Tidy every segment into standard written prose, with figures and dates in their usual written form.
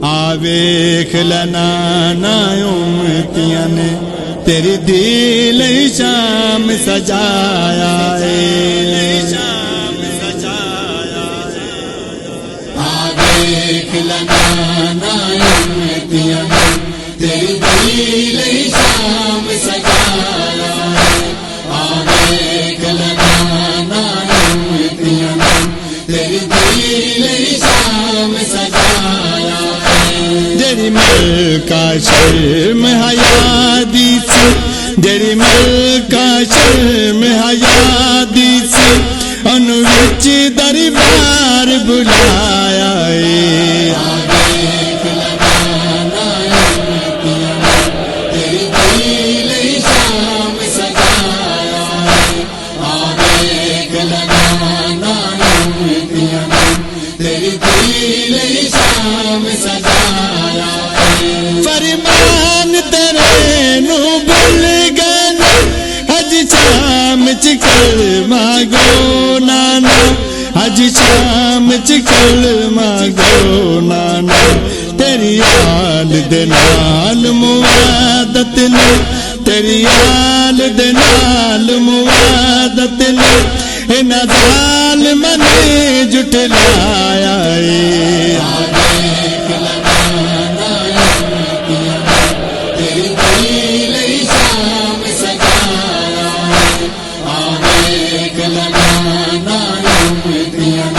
آویکھ لنا نا امتیاں نے تیری دل شام سجایا آویکھ لنا نا امتیاں نے تیری دل شام سجایا آویکھ لنا نا امتیاں نے تیری دل شام سجایا جڑی ملکا شرم حیا دی سی جڑی ملکا شرم حیا دی سی ان وچ دربار بلایا آویکھ لگانا امتیاں تیری دل شام سجایا آویکھ لگانا امتیاں تیری دل شام سجایا فرمان تیرے نو بھول گئے اج شام چکل مانگو نانا اج شام چکل مانگو نانا تیری آل دے نال موادت نے تیری آل دے نال موادت نے انہاں ظالماں نے جھٹلایا آویکھ لگانا امتیاں تیری دل شام سجایا آویکھ لگانا امتیاں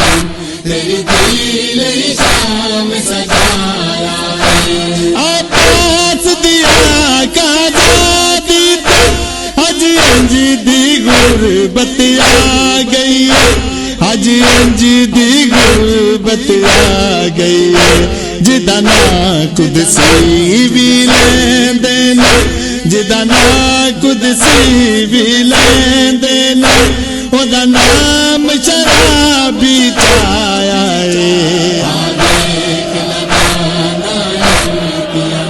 تیری دل شام سجایا آپاس دیا کا جادی تے اج انج دی غربت آ گئی اج انج دی غربت آ گئی جدا نا قدسی بھی لیندے نے جدا نا قدسی بھی لیندے نے او دا نام شرابی چایا آویکھ لگانا امتیاں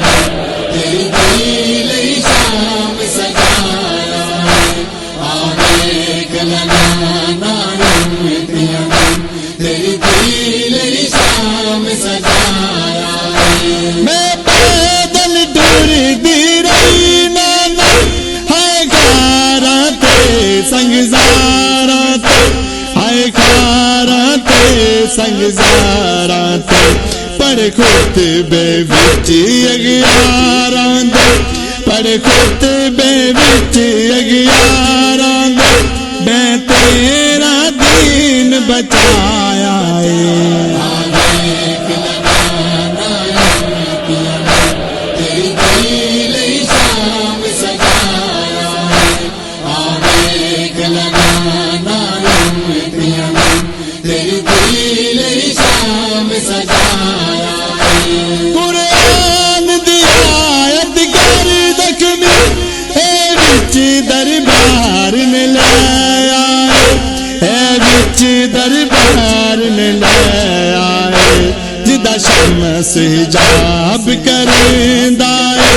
تیری دل شام سجایا آویکھ لگانا امتیاں تیری دل شام سجایا میں پیدل ٹر دی رہی نانا ہائے کھاراں تے سنگزاراں تے ہائے کھاراں تے سنگزاراں تے پڑھ خطبے وچ اغیاراں دے پڑھ خطبے وچ اغیاراں دے میں تیرا دین بچایا آویکھ لگانا امتیاں تیری دل شام سجایا آویکھ لگانا امتیاں تیری دل شام سجایا قرآن دی آیت گر زخمی اے وچ دربار نے لایا اے وچ دربار نے لایا جدا شمس حجاب کریندا اے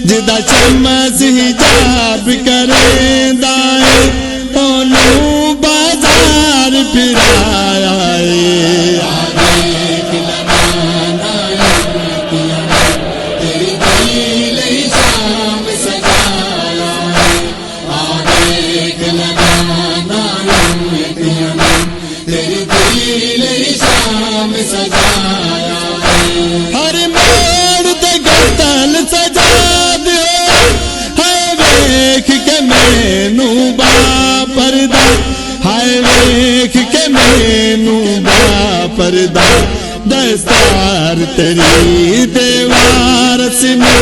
جدا شمس حجاب کریندا اے اونوں بازار پھرایا آویکھ لگانا امتیاں تیری دل شام سجایا آویکھ لگانا امتیاں تیری دل شام سجایا ہر موڑ تے گتل سجا دیو ہائے ویکھ کے مینوں با پردہ ہائے ویکھ کے مینوں با پردہ دستار تیری دیوار سنو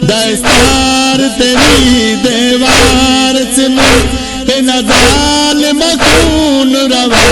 دستار تیری دیوار سنو انہاں ظالماں خون روا